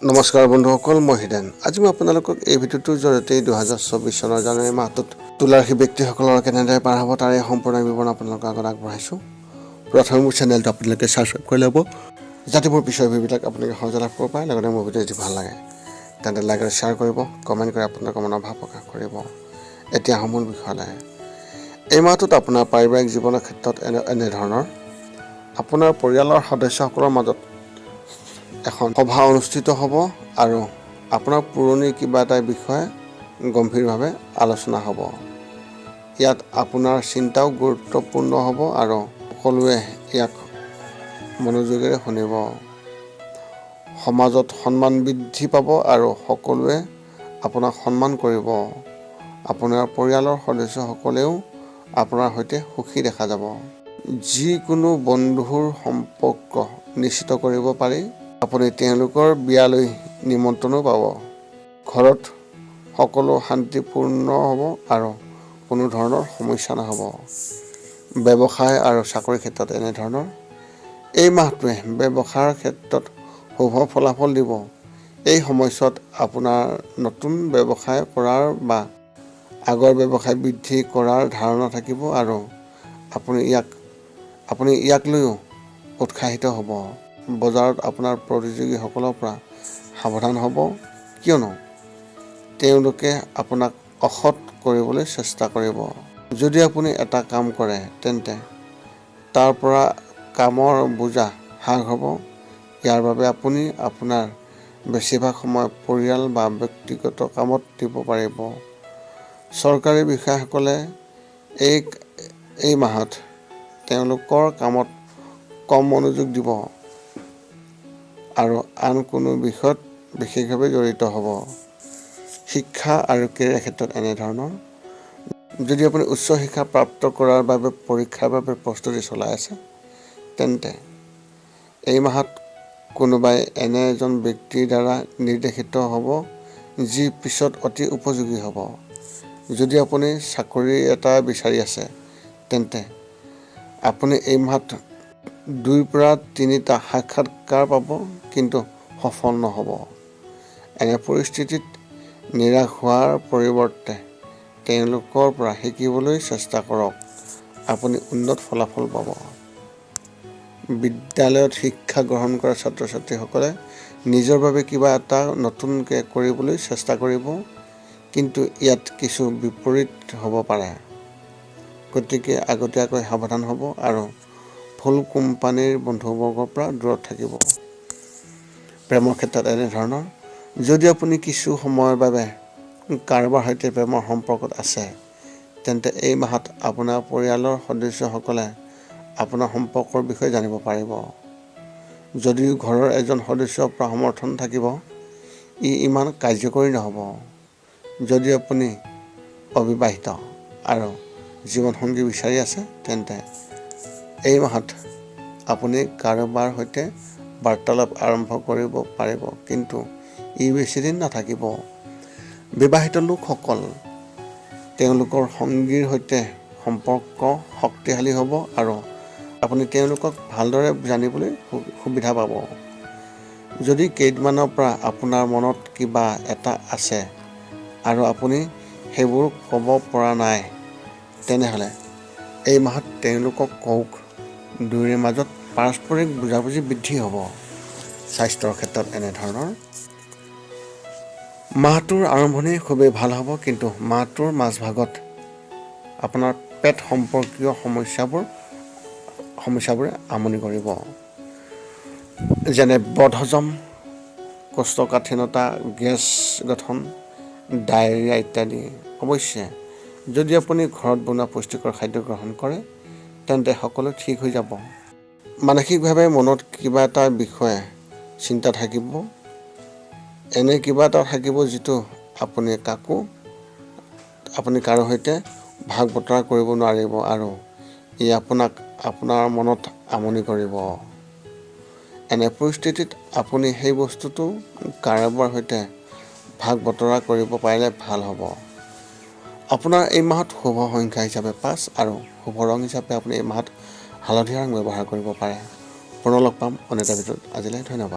নমস্কাৰ বন্ধুসকল, মই হিৰেণ। আজি মই আপোনালোকক এই ভিডিঅ'টোৰ জৰিয়তে 2024 চনৰ জানুৱাৰী মাহটোত তুলা ৰাশি ব্যক্তিসকলৰ কেনেদৰে পাৰ হ'ব তাৰে সম্পূৰ্ণ বিৱৰণ আপোনালোকৰ আগত আগবঢ়াইছোঁ। প্ৰথমে মোৰ চেনেলটো আপোনালোকে ছাবস্ক্ৰাইব কৰি ল'ব, যাতে মোৰ পিছৰ ভিডিঅ'বিলাক আপোনালোকে সহজে লাভ কৰিব পাৰে। লগতে মোৰ ভিডিঅ' যদি ভাল লাগে তেন্তে লাইক আৰু শ্বেয়াৰ কৰিব, কমেণ্ট কৰি আপোনালোকৰ মনৰ ভাৱ প্ৰকাশ কৰিব। এতিয়া মূল বিষয়লৈ। এই মাহটোত আপোনাৰ পাৰিবাৰিক জীৱনৰ ক্ষেত্ৰত এনেধৰণৰ আপোনাৰ পৰিয়ালৰ সদস্যসকলৰ মাজত এখন সভা অনুষ্ঠিত হ'ব আৰু আপোনাৰ পুৰণি কিবা এটা বিষয়ে গম্ভীৰভাৱে আলোচনা হ'ব। ইয়াত আপোনাৰ চিন্তাও গুৰুত্বপূৰ্ণ হ'ব আৰু সকলোৱে ইয়াক মনোযোগেৰে শুনিব। সমাজত সন্মান বৃদ্ধি পাব আৰু সকলোৱে আপোনাক সন্মান কৰিব। আপোনাৰ পৰিয়ালৰ সদস্যসকলেও আপোনাৰ সৈতে সুখী দেখা যাব। যিকোনো বন্ধুৰ সম্পৰ্ক নিশ্চিত কৰিব পাৰি। আপুনি তেওঁলোকৰ বিয়ালৈ নিমন্ত্ৰণো পাব। ঘৰত সকলো শান্তিপূৰ্ণ হ'ব আৰু কোনো ধৰণৰ সমস্যা নহ'ব। ব্যৱসায় আৰু চাকৰিৰ ক্ষেত্ৰত এনেধৰণৰ এই মাহটোৱে ব্যৱসায়ৰ ক্ষেত্ৰত শুভ ফলাফল দিব। এই সময়ছোৱাত আপোনাৰ নতুন ব্যৱসায় কৰাৰ বা আগৰ ব্যৱসায় বৃদ্ধি কৰাৰ ধাৰণা থাকিব আৰু আপুনি ইয়াক লৈও উৎসাহিত হ'ব। বজাৰত আপোনাৰ প্ৰতিযোগীসকলৰ পৰা সাৱধান হ'ব, কিয়নো তেওঁলোকে আপোনাক অসৎ কৰিবলৈ চেষ্টা কৰিব। যদি আপুনি এটা কাম কৰে তেন্তে তাৰ পৰা কামৰ বোজা হ্ৰাস হ'ব। ইয়াৰ বাবে আপুনি আপোনাৰ বেছিভাগ সময় পৰিয়াল বা ব্যক্তিগত কামত দিব পাৰিব। চৰকাৰী বিষয়াসকলে এই মাহত তেওঁলোকৰ কামত কম মনোযোগ দিব আৰু আন কোনো বিষয়ত বিশেষভাৱে জড়িত হ'ব। শিক্ষা আৰু কেৰিয়াৰ ক্ষেত্ৰত এনেধৰণৰ যদি আপুনি উচ্চ শিক্ষা প্ৰাপ্ত কৰাৰ বাবে পৰীক্ষাৰ বাবে প্ৰস্তুতি চলাই আছে তেন্তে এই মাহত কোনোবাই এনে এজন ব্যক্তিৰ দ্বাৰা নিৰ্দেশিত হ'ব যি পিছত অতি উপযোগী হ'ব। যদি আপুনি চাকৰি এটা বিচাৰি আছে তেন্তে আপুনি এই মাহত 2 পৰা 3টা সাক্ষাৎকাৰ পাব, কিন্তু সফল নহ'ব। এনে পৰিস্থিতিত নিৰাশ হোৱাৰ পৰিৱৰ্তে তেওঁলোকৰ পৰা শিকিবলৈ চেষ্টা কৰক। আপুনি উন্নত ফলাফল পাব। বিদ্যালয়ত শিক্ষা গ্ৰহণ কৰা ছাত্ৰ-ছাত্ৰীসকলে নিজৰ বাবে কিবা এটা নতুনকৈ কৰিবলৈ চেষ্টা কৰিব, কিন্তু ইয়াত কিছু বিপৰীত হ'ব পাৰে। গতিকে আগতীয়াকৈ সাৱধান হ'ব আৰু ভুল কোম্পানীৰ বন্ধুবৰ্গৰ পৰা দূৰত থাকিব। প্ৰেমৰ ক্ষেত্ৰত এনেধৰণৰ যদি আপুনি কিছু সময়ৰ বাবে কাৰোবাৰ সৈতে প্ৰেমৰ সম্পৰ্কত আছে তেন্তে এই মাহত আপোনাৰ পৰিয়ালৰ সদস্যসকলে আপোনাৰ সম্পৰ্কৰ বিষয়ে জানিব পাৰিব। যদিও ঘৰৰ এজন সদস্যৰ পৰা সমৰ্থন থাকিব, ই ইমান কাৰ্যকৰী নহ'ব। যদি আপুনি অবিবাহিত আৰু জীৱনসংগী বিচাৰি আছে তেন্তে এই মাহত আপুনি কাৰোবাৰ সৈতে বাৰ্তালাপ আৰম্ভ কৰিব পাৰিব, কিন্তু ই বেছিদিন নাথাকিব। বিবাহিত লোকসকল তেওঁলোকৰ সঙ্গীৰ সৈতে সম্পৰ্ক শক্তিশালী হ'ব আৰু আপুনি তেওঁলোকক ভালদৰে জানিবলৈ সুবিধা পাব। যদি কেইদিনমানৰ পৰা আপোনাৰ মনত কিবা এটা আছে আৰু আপুনি সেইবোৰ ক'ব পৰা নাই, তেনেহ'লে এই মাহত তেওঁলোকক কওক। দুয়োৰে মাজত পাৰস্পৰিক বুজাবুজি বৃদ্ধি হ'ব। স্বাস্থ্যৰ ক্ষেত্ৰত এনেধৰণৰ মাহটোৰ আৰম্ভণি খুবেই ভাল হ'ব, কিন্তু মাহটোৰ মাজভাগত আপোনাৰ পেট সম্পৰ্কীয় সমস্যাবোৰে আমনি কৰিব, যেনে বদহজম, কোষ্ঠকাঠিন্যতা, গেছ গঠন, ডায়েৰিয়া ইত্যাদি। অৱশ্যে যদি আপুনি ঘৰত বনোৱা পুষ্টিকৰ খাদ্য গ্ৰহণ কৰে তেন্তে সকলো ঠিক হৈ যাব। মানসিকভাৱে মনত কিবা এটা বিষয়ে চিন্তা থাকিব। এনে কিবা এটা থাকিব যিটো আপুনি কাৰো সৈতে ভাগ বতৰা কৰিব নোৱাৰিব আৰু ই আপোনাৰ মনত আমনি কৰিব। এনে পৰিস্থিতিত আপুনি সেই বস্তুটো কাৰোবাৰ সৈতে ভাগ বতৰা কৰিব পাৰিলে ভাল হ'ব। আপোনাৰ এই মাহত শুভ সংখ্যা হিচাপে 5 আৰু শুভ ৰং হিচাপে আপুনি এই মাহত হালধীয়া ৰং ব্যৱহাৰ কৰিব পাৰে। পুনৰ লগ পাম অন্য এটা ভিডিঅ'ত। আজিলৈ ধন্যবাদ।